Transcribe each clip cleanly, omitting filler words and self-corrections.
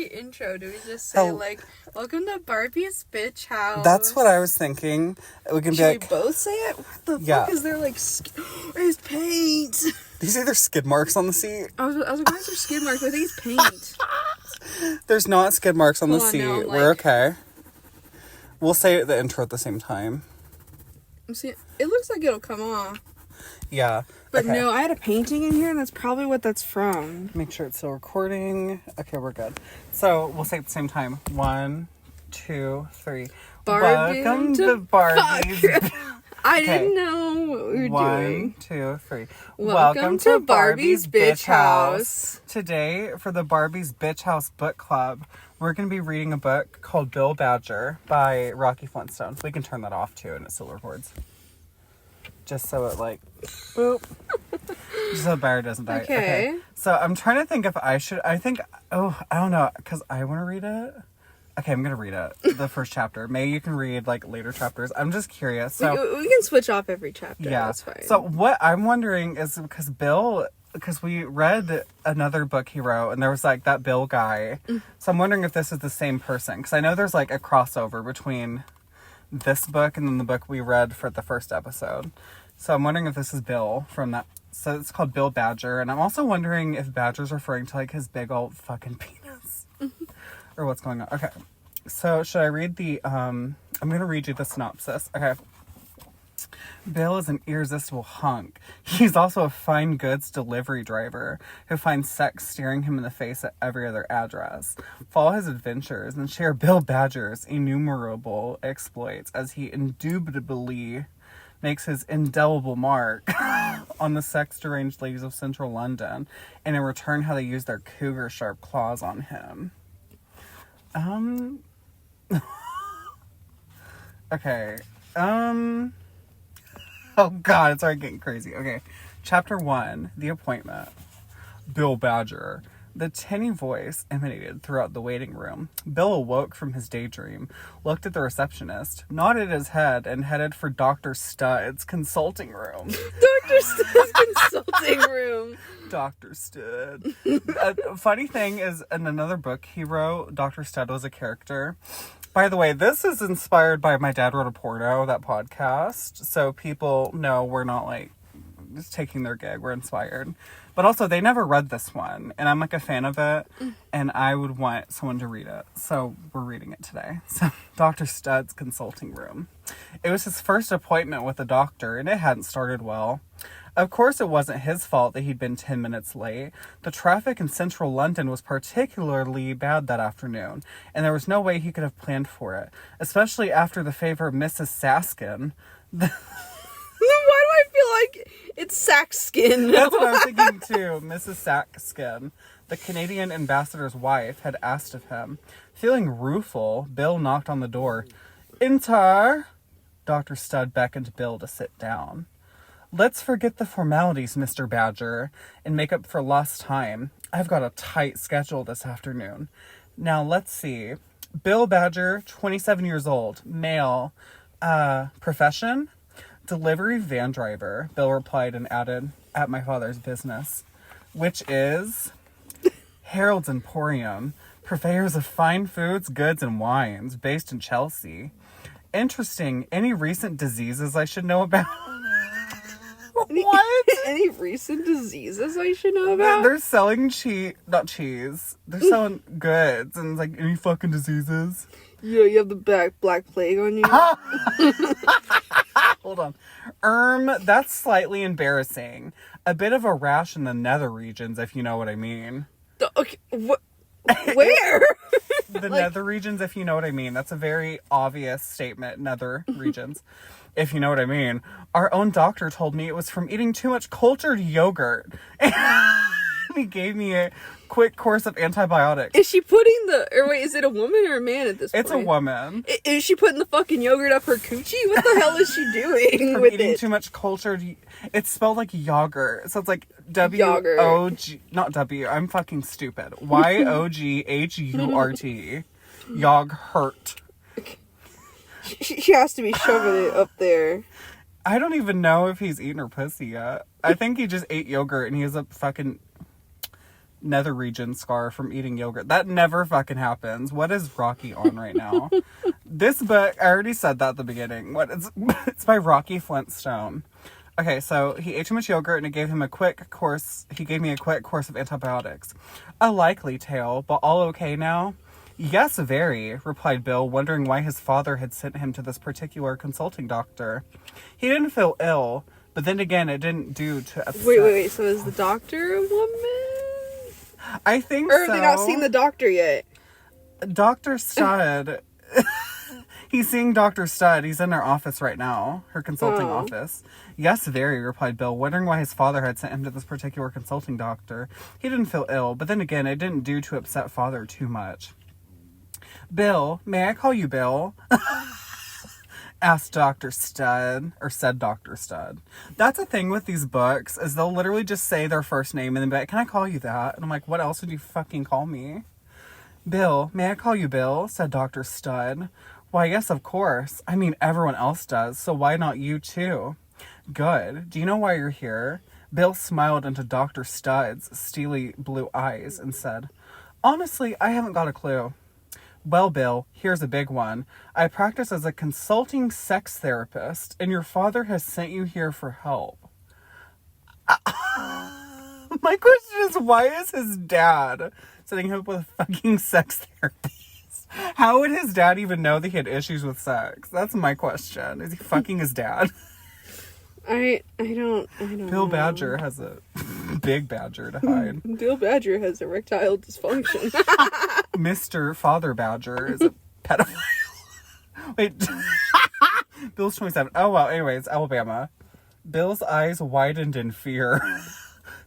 we intro? Do we just say, welcome to Barbie's bitch house? That's what I was thinking. We can Should we both say it? What the fuck is there, it's paint? Do you see there's skid marks on the seat? I was like, why is there skid marks? I think it's paint. There's not skid marks on the seat. No, we're okay. We'll say the intro at the same time. It looks like it'll come off. Yeah. But no, I had a painting in here, and that's probably what that's from. Make sure it's still recording. Okay, we're good. So, we'll say it at the same time. 1, 2, 3. Welcome to Barbie's... I didn't know what we were doing. 1, 2, 3. Welcome to Barbie's Bitch House. Today, for the Barbie's Bitch House book club, we're going to be reading a book called Bill Badger by Rocky Flintstone. We can turn that off, too, and it still records. Just so it, boop. Just so Barry doesn't die. Okay. So, I'm trying to think if I should... I don't know, because I want to read it. Okay, I'm going to read it. The first chapter. Maybe you can read, later chapters. I'm just curious. So we can switch off every chapter. Yeah. That's fine. So, what I'm wondering is, because we read another book he wrote, and there was, that Bill guy. So, I'm wondering if this is the same person. Because I know there's, a crossover between this book and then the book we read for the first episode. So, I'm wondering if this is Bill from that. So, it's called Bill Badger. And I'm also wondering if Badger's referring to, his big old fucking penis. Or what's going on. Okay. So, should I read I'm going to read you the synopsis. Okay. Bill is an irresistible hunk. He's also a fine goods delivery driver who finds sex staring him in the face at every other address. Follow his adventures and share Bill Badger's innumerable exploits as he indubitably makes his indelible mark on the sex-deranged ladies of central London, and in return how they use their cougar-sharp claws on him. Okay. Oh god, it's already getting crazy. Okay. Chapter 1, The Appointment. Bill Badger. The tinny voice emanated throughout the waiting room. Bill awoke from his daydream, looked at the receptionist, nodded his head, and headed for Dr. Stud's consulting room. Dr. Stud's consulting room. Dr. Stud. A funny thing is, in another book he wrote, Dr. Stud was a character. By the way, this is inspired by My Dad Wrote a Porno, that podcast. So people know we're not just taking their gig. We're inspired. But also, they never read this one. And I'm a fan of it. And I would want someone to read it. So we're reading it today. So Dr. Stud's consulting room. It was his first appointment with a doctor. And it hadn't started well. Of course, it wasn't his fault that he'd been 10 minutes late. The traffic in central London was particularly bad that afternoon, and there was no way he could have planned for it, especially after the favor of Mrs. Saskin. Why do I feel like it's Saxkin? That's what I was thinking too. Mrs. Saxkin, the Canadian ambassador's wife, had asked of him. Feeling rueful, Bill knocked on the door. Enter! Dr. Stud beckoned Bill to sit down. Let's forget the formalities, Mr. Badger, and make up for lost time. I've got a tight schedule this afternoon. Now, let's see. Bill Badger, 27 years old, male. Profession? Delivery van driver, Bill replied and added, at my father's business, which is Harold's Emporium, purveyors of fine foods, goods, and wines, based in Chelsea. Interesting. Any recent diseases I should know about? What? Any recent diseases I should know about? They're selling not cheese. They're selling goods, and it's any fucking diseases. Yeah, you have the Black Plague on you. Hold on. That's slightly embarrassing. A bit of a rash in the nether regions, if you know what I mean. Okay, where? The nether regions, if you know what I mean. That's a very obvious statement, nether regions. If you know what I mean. Our own doctor told me it was from eating too much cultured yogurt. And he gave me a quick course of antibiotics. Is she putting is it a woman or a man at this point? It's a woman. Is she putting the fucking yogurt up her coochie? What the hell is she doing from with eating too much cultured... It's spelled like yogurt. So it's W-O-G... Not W. I'm fucking stupid. Y-O-G-H-U-R-T. Yogurt. She has to be shoving it up there. I don't even know if he's eaten her pussy yet. I think he just ate yogurt and he has a fucking... nether region scar from eating yogurt. That never fucking happens. What is Rocky on right now? This book, I already said that at the beginning. It's by Rocky Flintstone. Okay, so he ate too much yogurt and it gave him a quick course. He gave me a quick course of antibiotics. A likely tale, but all okay now? Yes, very, replied Bill, wondering why his father had sent him to this particular consulting doctor. He didn't feel ill, but then again, it didn't do to upset. Wait. So is the doctor a woman? I think or so. Or have they not seen the doctor yet? Dr. Stud. He's seeing Dr. Stud. He's in her office right now. Her consulting office. Yes, very, replied Bill, wondering why his father had sent him to this particular consulting doctor. He didn't feel ill, but then again, it didn't do to upset father too much. Bill, may I call you Bill? Asked Dr. Stud, or said Dr. Stud. That's a thing with these books, is they'll literally just say their first name and then be like, can I call you that? And I'm like, what else would you fucking call me? Bill, may I call you Bill? Said Dr. Stud. Why, yes, of course. I mean, everyone else does, so why not you too? Good. Do you know why you're here? Bill smiled into Dr. Stud's steely blue eyes and said, honestly, I haven't got a clue. Well, Bill, here's a big one. I practice as a consulting sex therapist, and your father has sent you here for help. My question is, why is his dad setting him up with fucking sex therapy? How would his dad even know that he had issues with sex? That's my question. Is he fucking his dad? I don't know. Bill Badger has a big badger to hide. Bill Badger has erectile dysfunction. Mr. Father Badger is a pedophile. Wait. Bill's 27. Oh, well, anyways, Alabama. Bill's eyes widened in fear.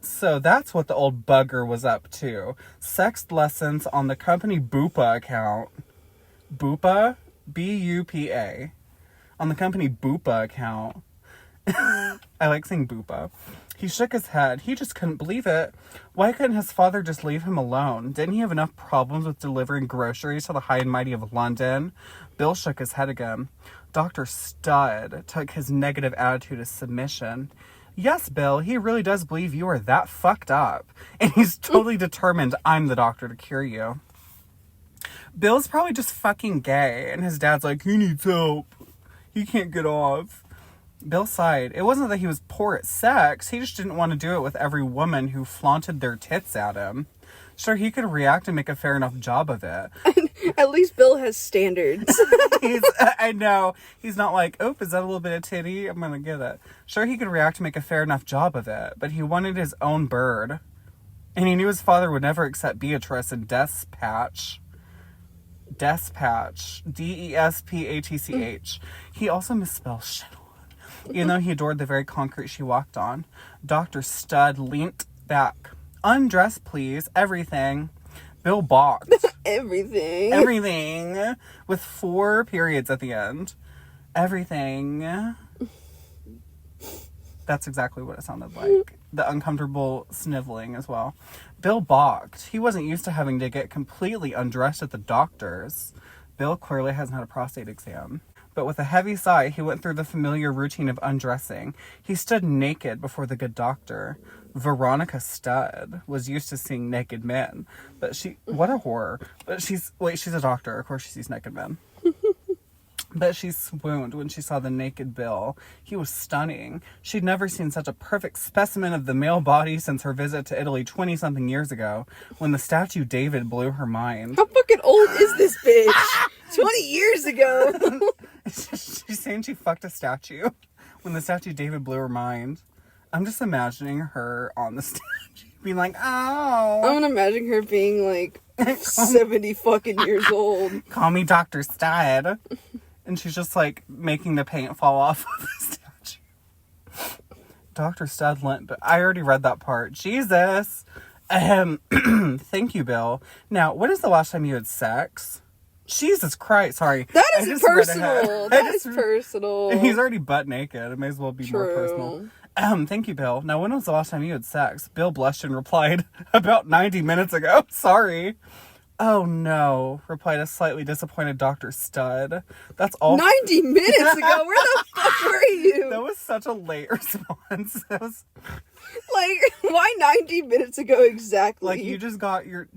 So that's what the old bugger was up to. Sex lessons on the company Bupa account. Bupa? B-U-P-A. On the company Bupa account. I like saying Bupa. He shook his head. He just couldn't believe it. Why couldn't his father just leave him alone? Didn't he have enough problems with delivering groceries to the high and mighty of London? Bill shook his head again. Dr. Stud took his negative attitude as submission. Yes, Bill, he really does believe you are that fucked up. And he's totally determined I'm the doctor to cure you. Bill's probably just fucking gay. And his dad's like, he needs help. He can't get off. Bill sighed. It wasn't that he was poor at sex. He just didn't want to do it with every woman who flaunted their tits at him. Sure, he could react and make a fair enough job of it. At least Bill has standards. I know. He's not like, oh, is that a little bit of titty? I'm going to get it. Sure, he could react and make a fair enough job of it, but he wanted his own bird. And he knew his father would never accept Beatrice and Despatch. Despatch. He also misspelled shit on. Even though he adored the very concrete she walked on. Dr. Stud leant back. Undress, please. Everything. Bill balked. Everything. With 4 periods at the end. Everything. That's exactly what it sounded like. The uncomfortable sniveling as well. Bill balked. He wasn't used to having to get completely undressed at the doctor's. Bill clearly hasn't had a prostate exam. But with a heavy sigh, he went through the familiar routine of undressing. He stood naked before the good doctor. Veronica Stud was used to seeing naked men. But what a horror. But she's a doctor. Of course she sees naked men. But she swooned when she saw the naked Bill. He was stunning. She'd never seen such a perfect specimen of the male body since her visit to Italy 20-something years ago, when the statue David blew her mind. How fucking old is this bitch? 20 years ago. She's saying she fucked a statue when the statue David blew her mind. I'm just imagining her on the statue being like, oh. I'm imagining her being like 70 fucking years old. Call me Dr. Stud. And she's just like making the paint fall off of the statue. Dr. Stud leant, but I already read that part. Jesus. Thank you, Bill. Now, when is the last time you had sex? Jesus Christ, sorry. That is personal. That is personal. He's already butt naked. It may as well be more personal. Thank you, Bill. Now, when was the last time you had sex? Bill blushed and replied, about 90 minutes ago. Sorry. Oh no, replied a slightly disappointed Dr. Stud. That's all. 90 minutes ago? Where the fuck were you? That was such a late response. That was Like, why 90 minutes ago exactly? like you just got your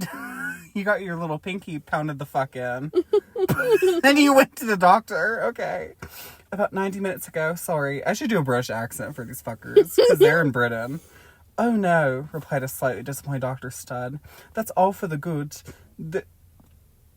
you got your little pinky pounded the fuck in. Then you went to the doctor. Okay. About 90 minutes ago. Sorry. I should do a British accent for these fuckers because they're in Britain. Oh no, replied a slightly disappointed Dr. Stud. That's all for the good.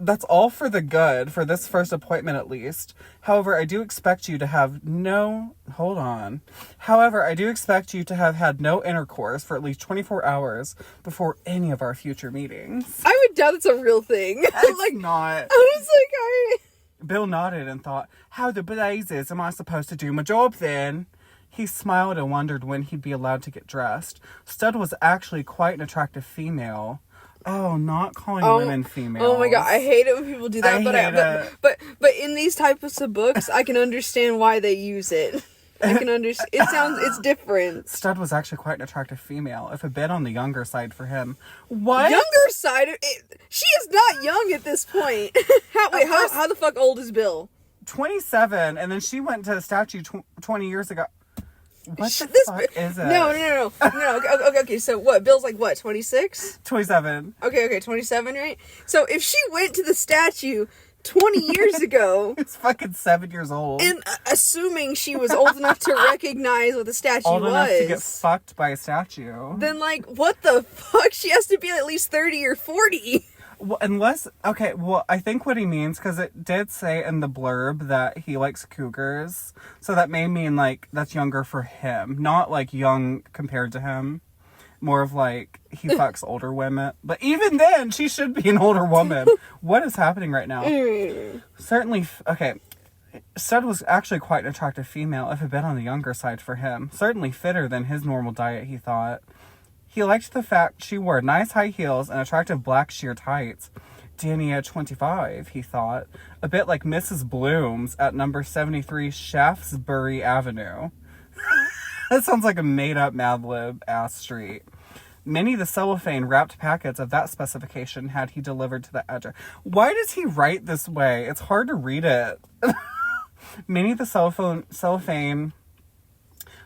That's all for the good, for this first appointment at least. However, I do expect you to have no... Hold on. However, I do expect you to have had no intercourse for at least 24 hours before any of our future meetings. I would doubt it's a real thing. It's like, not. I was like, Bill nodded and thought, how the blazes am I supposed to do my job then? He smiled and wondered when he'd be allowed to get dressed. Stud was actually quite an attractive female. Oh, not calling women females. Oh my god, I hate it when people do that. But in these types of books, I can understand why they use it. I can understand. It's different. Stud was actually quite an attractive female, if a bit on the younger side for him. What? Younger side? She is not young at this point. How the fuck old is Bill? 27, and then she went to a statue 20 years ago. What the fuck is it? No. Okay, so what? Bill's like, what, 26? 27. Okay, 27, right? So if she went to the statue 20 years ago... It's fucking 7 years old. And assuming she was old enough to recognize what the statue was... Old enough to get fucked by a statue. Then, like, what the fuck? She has to be at least 30 or 40. Well, unless... Okay, well, I think what he means, because it did say in the blurb that he likes cougars, so that may mean, like, that's younger for him. Not, like, young compared to him. More of, like, he fucks older women. But even then, she should be an older woman. What is happening right now? Certainly... Okay. Stud was actually quite an attractive female, if a bit on the younger side for him. Certainly fitter than his normal diet, he thought. He liked the fact she wore nice high heels and attractive black sheer tights. Danny at 25, he thought. A bit like Mrs. Bloom's at number 73 Shaftesbury Avenue. That sounds like a made-up Mad Lib-ass street. Many the cellophane wrapped packets of that specification had he delivered to the address. Why does he write this way? It's hard to read it. Many the cellophane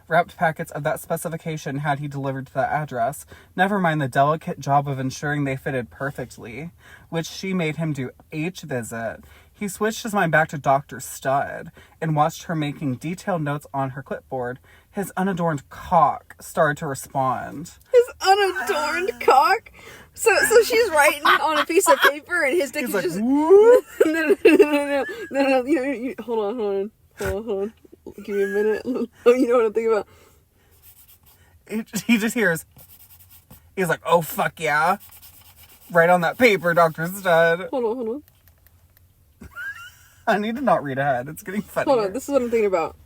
wrapped packets of that specification had he delivered to that address. Never mind the delicate job of ensuring they fitted perfectly, which she made him do each visit. He switched his mind back to Dr. Stud and watched her making detailed notes on her clipboard. His unadorned cock started to respond. His unadorned cock? So she's writing on a piece of paper and his dick is like, just... Woo? No. Hold on. Give me a minute. Oh, you know what I'm thinking about? He just hears, he's like, oh, fuck yeah. Right on that paper, Dr. Stud. Hold on. I need to not read ahead. It's getting funny. Hold on, this is what I'm thinking about.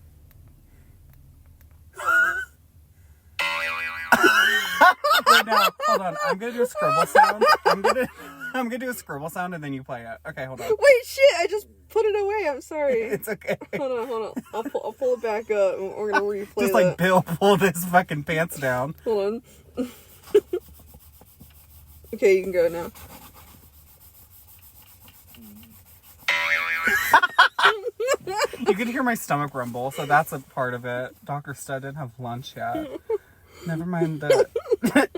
Wait, no, hold on. I'm gonna do a scribble sound. I'm gonna do a scribble sound and then you play it. Okay, hold on. Wait, shit! I just put it away. I'm sorry. It's okay. Hold on. I'll pull it back up. And we're gonna replay Just like Bill pulled his fucking pants down. Hold on. Okay, you can go now. You can hear my stomach rumble, so that's a part of it. Dr. Stud didn't have lunch yet. Never mind the...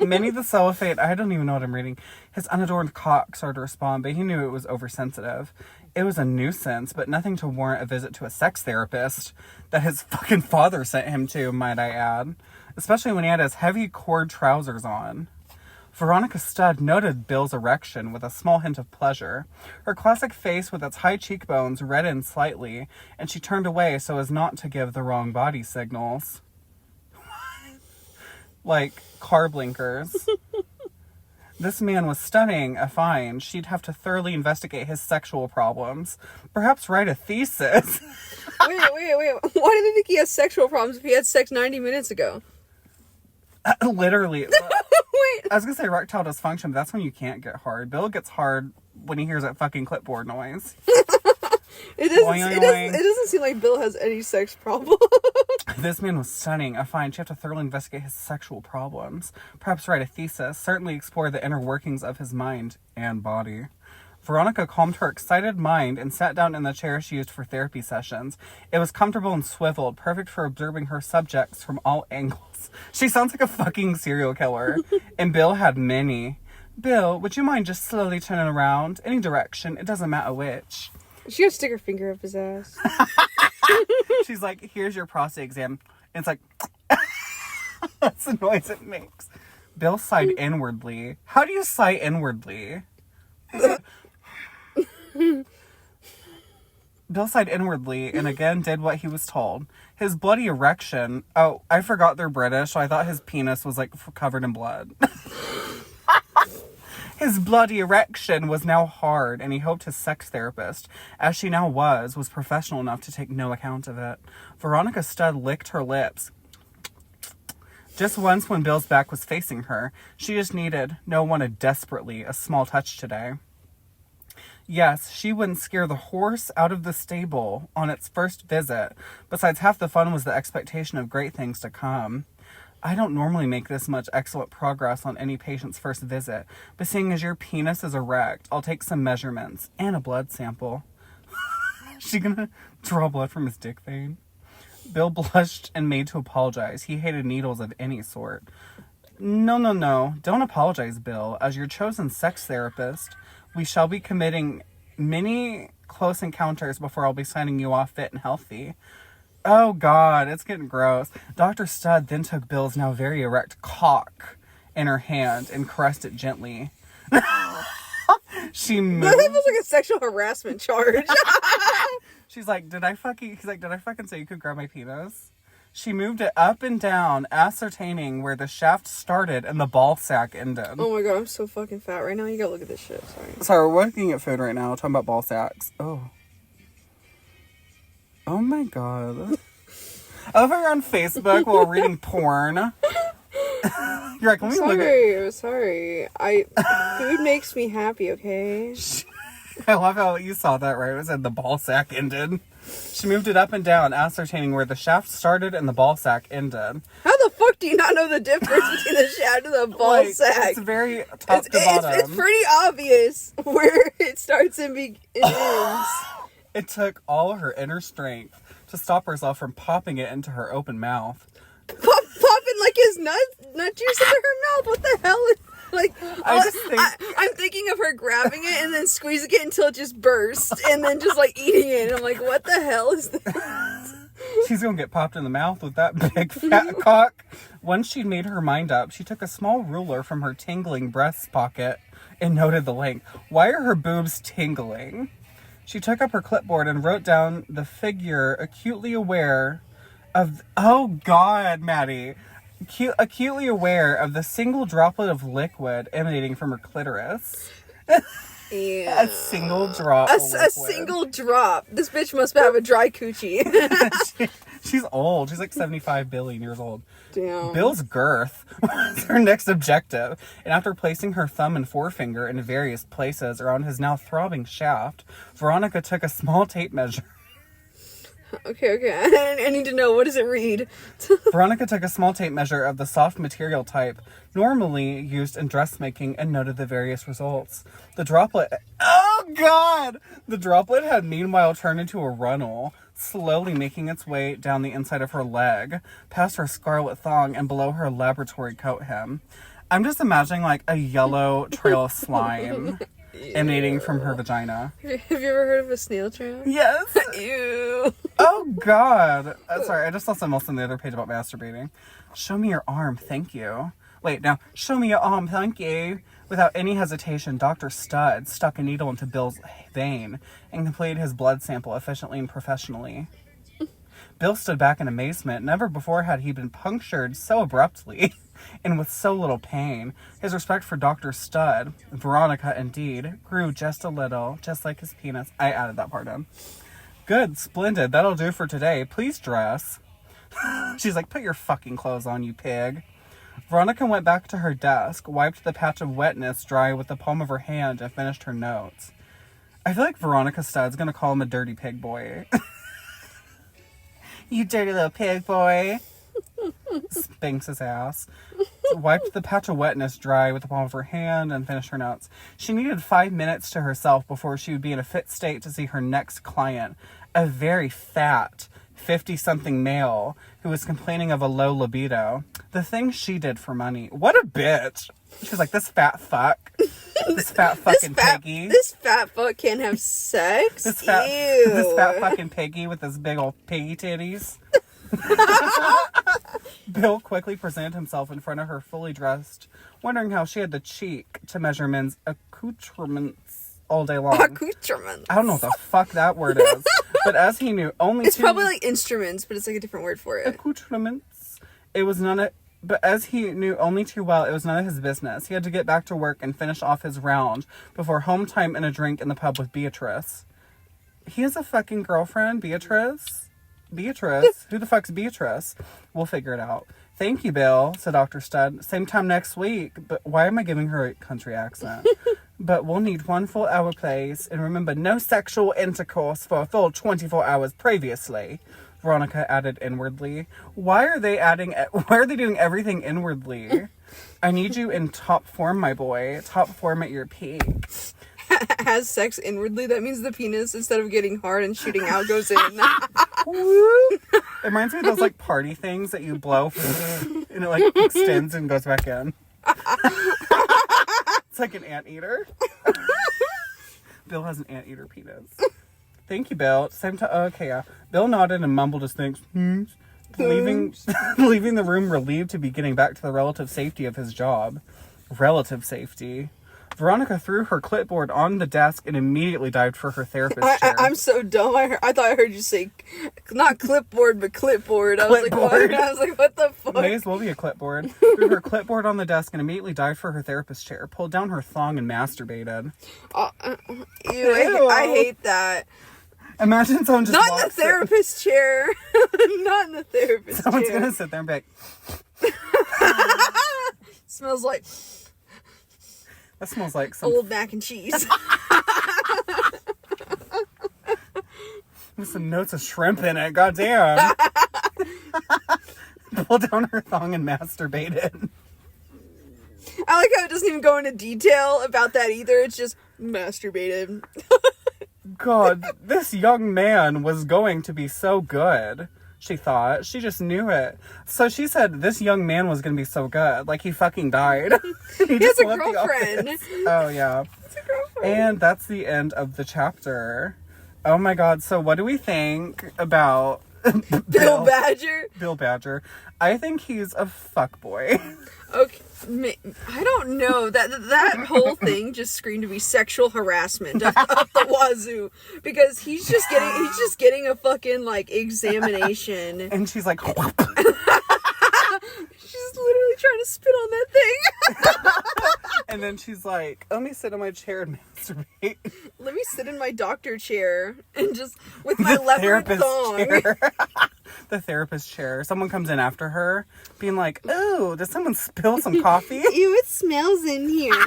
Many the cellophane... I don't even know what I'm reading. His unadorned cock started to respond, but he knew it was oversensitive. It was a nuisance, but nothing to warrant a visit to a sex therapist that his fucking father sent him to, might I add. Especially when he had his heavy cord trousers on. Veronica Stud noted Bill's erection with a small hint of pleasure. Her classic face with its high cheekbones reddened slightly, and she turned away so as not to give the wrong body signals. Like car blinkers. This man was stunning, a find. She'd have to thoroughly investigate his sexual problems. Perhaps write a thesis. Wait. Why do they think he has sexual problems if he had sex 90 minutes ago? Literally. Wait. I was gonna say erectile dysfunction, but that's when you can't get hard. Bill gets hard when he hears that fucking clipboard noise. It doesn't seem like Bill has any sex problem. This man was stunning. I find Chpt to thoroughly investigate his sexual problems. Perhaps write a thesis. Certainly explore the inner workings of his mind and body. Veronica calmed her excited mind and sat down in the chair she used for therapy sessions. It was comfortable and swiveled, perfect for observing her subjects from all angles. She sounds like a fucking serial killer. And Bill had many. Bill, would you mind just slowly turning around? Any direction. It doesn't matter which. She gotta stick her finger up his ass. She's like, here's your prostate exam. And it's like, that's the noise it makes. Bill sighed inwardly. How do you sigh inwardly? Bill sighed inwardly and again did what he was told. His bloody erection. Oh, I forgot they're British, so I thought his penis was like covered in blood. His bloody erection was now hard, and he hoped his sex therapist, as she now was professional enough to take no account of it. Veronica Studd licked her lips. Just once when Bill's back was facing her. She just needed, wanted desperately, a small touch today. Yes, she wouldn't scare the horse out of the stable on its first visit. Besides, half the fun was the expectation of great things to come. I don't normally make this much excellent progress on any patient's first visit, but seeing as your penis is erect, I'll take some measurements and a blood sample. Is she gonna draw blood from his dick vein? Bill blushed and made to apologize. He hated needles of any sort. No. Don't apologize, Bill. As your chosen sex therapist, we shall be committing many close encounters before I'll be signing you off fit and healthy. Oh, God, it's getting gross. Dr. Studd then took Bill's now very erect cock in her hand and caressed it gently. She moved. That was like a sexual harassment charge. He's like, did I fucking say you could grab my penis? She moved it up and down, ascertaining where the shaft started and the ball sack ended. Oh my God, I'm so fucking fat right now. You gotta look at this shit. Sorry, we're looking at food right now, talking about ball sacks. Oh my God. Over on Facebook while reading porn. You're like, let me look at... I'm sorry. Food makes me happy, okay? I love how you saw that, right? It said the ball sack ended. She moved it up and down, ascertaining where the shaft started and the ball sack ended. How the fuck do you not know the difference between the shaft and the ball sack? It's very top to bottom. It's pretty obvious where it starts and ends. It took all her inner strength to stop herself from popping it into her open mouth. Popping like his nut juice into her mouth? What the hell is... Like, I'm thinking of her grabbing it and then squeezing it until it just bursts and then just like eating it. And I'm like, what the hell is this? She's gonna get popped in the mouth with that big fat cock. Once she'd made her mind up, she took a small ruler from her tingling breast pocket and noted the length. Why are her boobs tingling? She took up her clipboard and wrote down the figure, acutely aware of... Oh, God, Maddie. Acutely aware of the single droplet of liquid emanating from her clitoris. Yeah. A single drop. A single drop. This bitch must have a dry coochie. She's old. She's like 75 billion years old. Damn. Bill's girth was her next objective. And after placing her thumb and forefinger in various places around his now throbbing shaft, Veronica took a small tape measure. Okay. I need to know. What does it read? Veronica took a small tape measure of the soft material type normally used in dressmaking and noted the various results. The droplet... Oh, God! The droplet had meanwhile turned into a runnel, slowly making its way down the inside of her leg, past her scarlet thong and below her laboratory coat hem. I'm just imagining, like, a yellow trail of slime emanating from her vagina. Have you ever heard of a snail trail? Yes. Ew. Oh, God. Sorry, I just saw something else on the other page about masturbating. Show me your arm, thank you. Wait, now, show me your arm, thank you. Without any hesitation, Dr. Studd stuck a needle into Bill's vein and completed his blood sample efficiently and professionally. Bill stood back in amazement. Never before had he been punctured so abruptly and with so little pain. His respect for Dr. Studd, Veronica indeed, grew just a little, just like his penis. I added that part in. Good, splendid, that'll do for today. Please dress. She's like, put your fucking clothes on, you pig. Veronica went back to her desk, wiped the patch of wetness dry with the palm of her hand, and finished her notes. I feel like Veronica Stud's gonna call him a dirty pig boy. You dirty little pig boy. Spanks his ass. Wiped the patch of wetness dry with the palm of her hand and finished her notes. She needed 5 minutes to herself before she would be in a fit state to see her next client, a very fat 50-something male who was complaining of a low libido. The things she did for money. What a bitch. She was like, this fat fuck. This fat fucking piggy. This fat fuck can't have sex? This fat fucking piggy with his big old piggy titties. Bill quickly presented himself in front of her fully dressed, wondering how she had the cheek to measure men's accoutrements all day long. Accoutrements. I don't know what the fuck that word is. But as he knew only It's probably like instruments, but it's like a different word for it. Accoutrements. But as he knew only too well, it was none of his business. He had to get back to work and finish off his round before home time and a drink in the pub with Beatrice. He has a fucking girlfriend, Beatrice? Beatrice? Who the fuck's Beatrice? We'll figure it out. Thank you, Bill, said Dr. Stud. Same time next week. But why am I giving her a country accent? But we'll need 1 full hour, please. And remember, no sexual intercourse for a full 24 hours previously. Veronica added inwardly. Why are they doing everything inwardly? I need you in top form, my boy. Top form at your peak. Has sex inwardly? That means the penis, instead of getting hard and shooting out, goes in. It reminds me of those like party things that you blow and it like extends and goes back in. It's like an anteater. Bill has an anteater penis. Thank you, Bill. Same time. Okay, yeah. Bill nodded and mumbled his things. Leaving the room relieved to be getting back to the relative safety of his job. Relative safety. Veronica threw her clipboard on the desk and immediately dived for her therapist chair. I'm so dumb. I thought I heard you say not clipboard, but clipboard. I was like, what? I was like, what the fuck? May as well be a clipboard. Threw her clipboard on the desk and immediately dived for her therapist chair. Pulled down her thong and masturbated. Ew. I hate that. Imagine someone just not in the therapist chair. Not in the therapist Someone's chair. gonna sit there and be like, Smells like that smells like some old mac and cheese. with some notes of shrimp in it. Goddamn. Pulled down her thong and masturbated. I like how it doesn't even go into detail about that either. It's just masturbated. God, this young man was going to be so good, she thought. She just knew it. So she said this young man was going to be so good. Like, he fucking died. He has a girlfriend. Oh, yeah. It's a girlfriend. And that's the end of the chapter. Oh, my God. So what do we think about Bill Badger? Bill Badger. I think he's a fuckboy. Okay, I don't know. That whole thing just screamed to be sexual harassment up the wazoo, because he's just getting a fucking like examination, And she's like, she's literally trying to spit on that thing. and then she's like, let me sit in my chair and masturbate. Let me sit in my doctor chair and just with my leopard thong. Chair. The therapist chair. Someone comes in after her, being like, "Oh, did someone spill some coffee? Ew, it smells in here."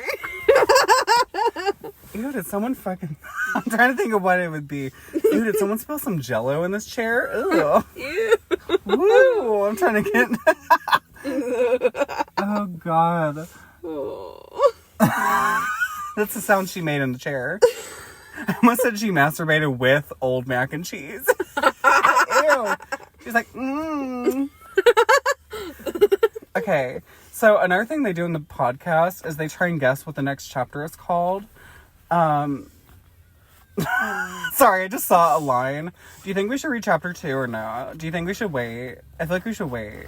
Ew, did someone fucking... I'm trying to think of what it would be. Ew, did someone spill some Jello in this chair? Ew. Ew. Woo, I'm trying to get... Oh, God. Oh. That's the sound she made in the chair. I almost said she masturbated with old mac and cheese. Ew. She's like, Okay, so another thing they do in the podcast is they try and guess what the next chapter is called. Sorry, I just saw a line. Do you think we should read chapter 2 or no? Do you think we should wait? I feel like we should wait.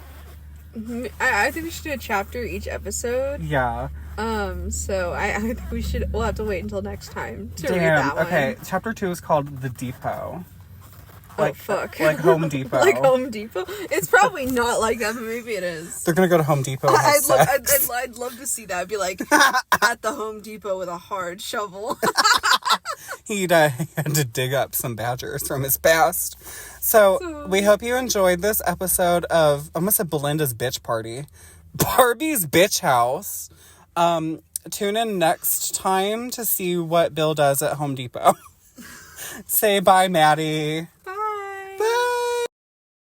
I think we should do a chapter each episode. Yeah. So I think we'll have to wait until next time to read that one. Okay, chapter 2 is called The Depot. Like, fuck. Like Home Depot. Like Home Depot? It's probably not like that, but maybe it is. They're gonna go to Home Depot and have sex. I'd love to see that. I'd be like, at the Home Depot with a hard shovel. He had to dig up some badgers from his past. So we hope you enjoyed this episode of, I almost said Belinda's Bitch Party. Barbie's Bitch House. Tune in next time to see what Bill does at Home Depot. Say bye, Maddie.